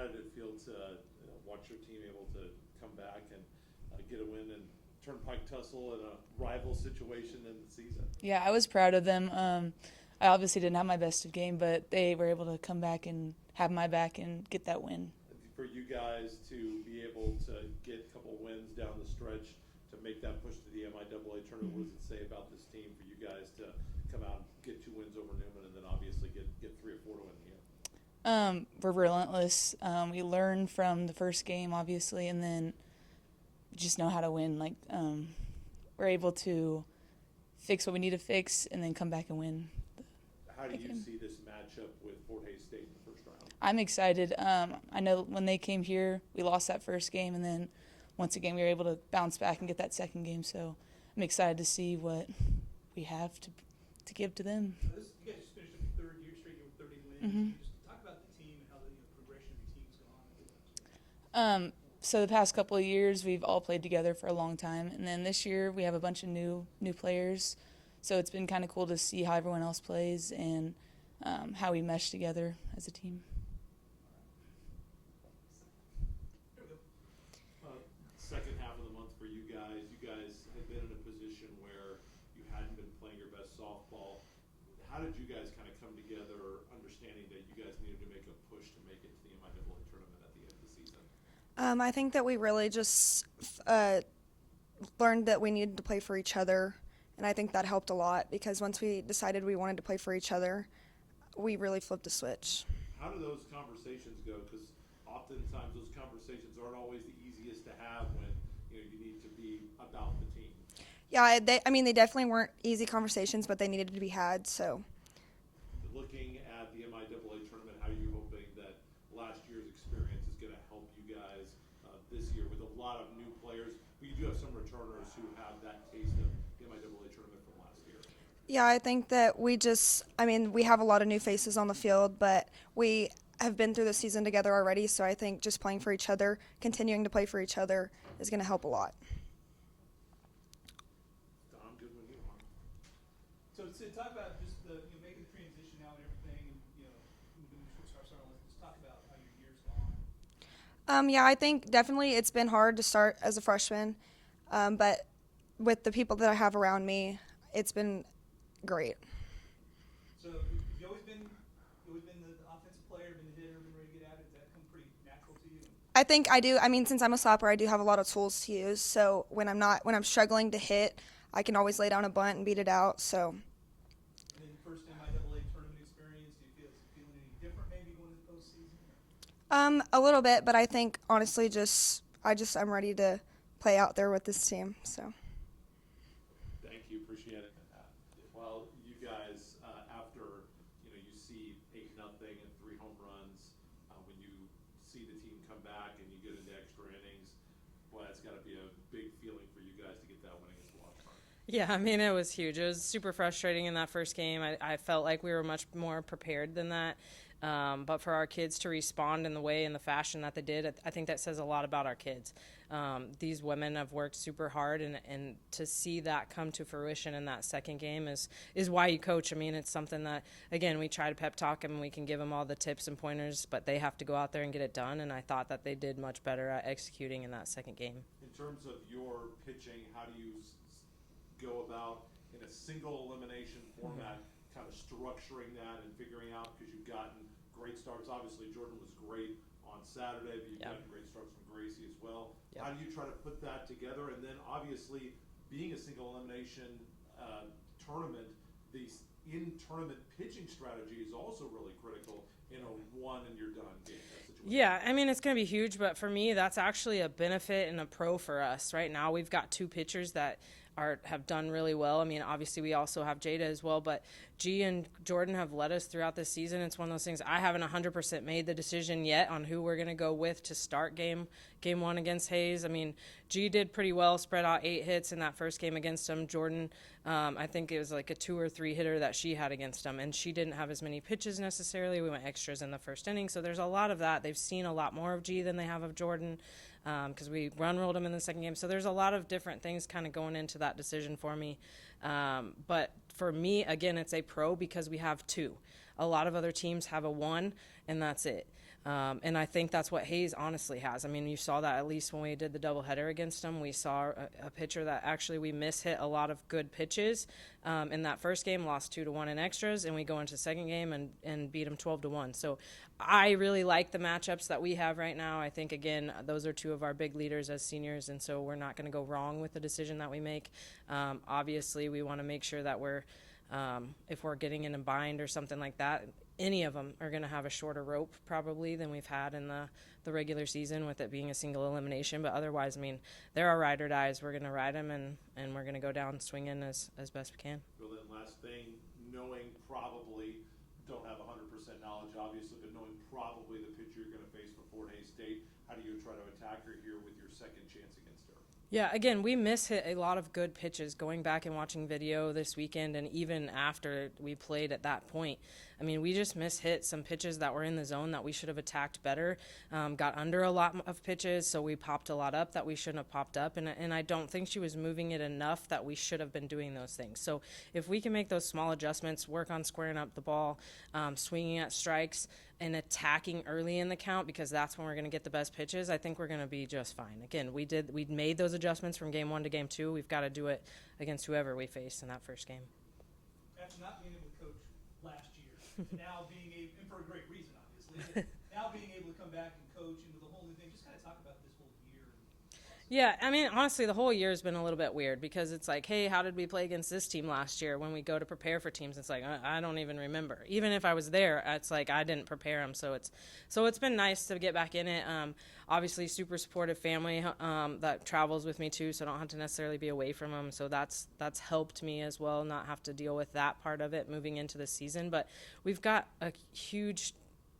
how did it feel to watch your team able to come back and get a win and Turnpike tussle in a rival situation in the season? Yeah, I was proud of them. I obviously didn't have my best of game, but they were able to come back and have my back and get that win. For you guys to be able to get a couple wins down the stretch to make that push to the MIAA tournament, what does it say about this team for you guys to come out and get 2 wins over Newman and then obviously get 3 or 4 to win here? We're relentless. We learn from the first game, obviously, and then just know how to win. Like, we're able to fix what we need to fix and then come back and win. How do you see this matchup with Fort Hays State in the first round? I'm excited. I know when they came here, we lost that first game, and then once again we were able to bounce back and get that second game. So I'm excited to see what we have to give to them. You guys just finished up your third year straight with 30 wins. Can you just talk about the team and how the progression of your team's gone? So the past couple of years, we've all played together for a long time, and then this year we have a bunch of new players. So it's been kind of cool to see how everyone else plays and how we mesh together as a team. Second half of the month for you guys have been in a position where you hadn't been playing your best softball. How did you guys kind of come together, understanding that you guys needed to make a push to make it to the MIAA tournament at the end of the season? I think that we really just learned that we needed to play for each other, and I think that helped a lot because once we decided we wanted to play for each other, we really flipped a switch. How do those conversations go? Because oftentimes those conversations aren't always the easiest to have when you need to be about the team. Yeah, they definitely weren't easy conversations, but they needed to be had. So, looking at the MIAA tournament, how are you hoping that last year's experience is going to help you guys this year with a lot of new players? But you do have some returners who have that taste of the MIAA tournament from last year. yeah, I think that we have a lot of new faces on the field, but we have been through the season together already, so I think just playing for each other, continuing to play for each other is going to help a lot. Don, good with you. So talk about just making the transition now and everything, and moving to shortstop. Let's talk about how your year's gone. Yeah, I think definitely it's been hard to start as a freshman, but with the people that I have around me, it's been great. So have you always been the offensive player, been the hitter, been ready to get at it? Does that come pretty natural to you? I think I do. I mean, since I'm a slapper, I do have a lot of tools to use. So when I'm struggling to hit, I can always lay down a bunt and beat it out. So. And then first MIAA tournament experience, do you feel any different maybe going into postseason? A little bit, but I think honestly, I'm ready to play out there with this team. So. Thank you, appreciate it. Well, you guys, after you see 8-0 and 3 home runs, when you see the team come back and you get into extra innings, boy, that's got to be a big feeling for you guys to get that win against Waterfront. Yeah, I mean, it was huge. It was super frustrating in that first game. I felt like we were much more prepared than that. But for our kids to respond in the way and the fashion that they did, I think that says a lot about our kids. These women have worked super hard, and to see that come to fruition in that second game is why you coach. I mean, it's something that, again, we try to pep talk them and we can give them all the tips and pointers, but they have to go out there and get it done, and I thought that they did much better at executing in that second game. In terms of your pitching, how do you go about in a single elimination format, kind of structuring that and figuring out, because you've gotten great starts. Obviously, Jordan was great on Saturday, but you've gotten great starts from Gracie as well. Yep. How do you try to put that together? And then, obviously, being a single elimination tournament, the in-tournament pitching strategy is also really critical in a one-and-you're-done game. Yeah, I mean, it's going to be huge, but for me, that's actually a benefit and a pro for us. Right now, we've got 2 pitchers that have done really well. I mean, obviously we also have Jada as well, but G and Jordan have led us throughout this season. It's one of those things. I haven't 100% made the decision yet on who we're going to go with to start game 1 against Hayes. I mean, G did pretty well, spread out 8 hits in that first game against him. Jordan, I think it was like a 2 or 3 hitter that she had against him, and she didn't have as many pitches necessarily. We went extras in the first inning, so there's a lot of that. They've seen a lot more of G than they have of Jordan. Because we run-rolled him in the second game. So there's a lot of different things kind of going into that decision for me. But for me, again, it's a pro because we have 2. A lot of other teams have a 1, and that's it. And I think that's what Hayes honestly has. I mean, you saw that at least when we did the doubleheader against them. We saw a pitcher that actually we mishit a lot of good pitches. In that first game, lost 2-1 in extras, and we go into the second game and beat them 12-1. So I really like the matchups that we have right now. I think, again, those are two of our big leaders as seniors, and so we're not going to go wrong with the decision that we make. Obviously, we want to make sure that we're, if we're getting in a bind or something like that, any of them are going to have a shorter rope probably than we've had in the regular season with it being a single elimination. But otherwise, I mean, they're our ride or dies. We're going to ride them, and we're going to go down swinging as best we can. Well, then last thing, knowing probably, don't have 100% knowledge obviously, but knowing probably the pitcher you're going to face for Fort Hays State, how do you try to attack her here with your second chance against her? Yeah, again, we mishit a lot of good pitches going back and watching video this weekend, and even after we played at that point. I mean, we just mishit some pitches that were in the zone that we should have attacked better, got under a lot of pitches, so we popped a lot up that we shouldn't have popped up, and I don't think she was moving it enough that we should have been doing those things. So if we can make those small adjustments, work on squaring up the ball, swinging at strikes, and attacking early in the count, because that's when we're going to get the best pitches, I think we're going to be just fine. Again, we made those adjustments from game 1 to game 2. We've got to do it against whoever we face in that first game. After not being able to coach last year, now being able, and for a great reason, obviously, now being able to come back and coach and with a whole new thing, just kind of talk about this whole year. Yeah, I mean, honestly, the whole year has been a little bit weird because it's like, hey, how did we play against this team last year? When we go to prepare for teams, it's like, I don't even remember. Even if I was there, it's like I didn't prepare them. So it's been nice to get back in it. Obviously, super supportive family that travels with me too, so I don't have to necessarily be away from them. So that's helped me as well, not have to deal with that part of it moving into the season. But we've got a huge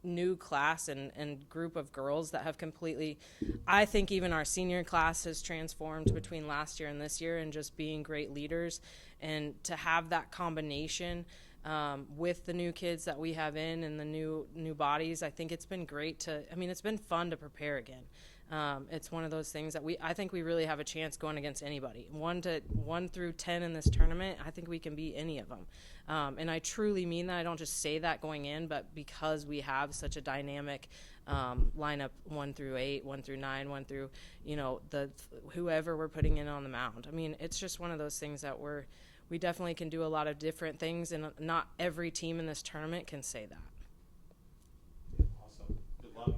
new class and group of girls that have completely, I think even our senior class has transformed between last year and this year, and just being great leaders, and to have that combination with the new kids that we have in and the new bodies. I think it's been great it's been fun to prepare again. It's one of those things that I think we really have a chance going against anybody. 1 through 10 in this tournament, I think we can beat any of them. And I truly mean that. I don't just say that going in, but because we have such a dynamic lineup, 1 through 8, 1 through 9, 1 through, whoever we're putting in on the mound. I mean, it's just one of those things that we definitely can do a lot of different things, and not every team in this tournament can say that. Awesome. Good luck.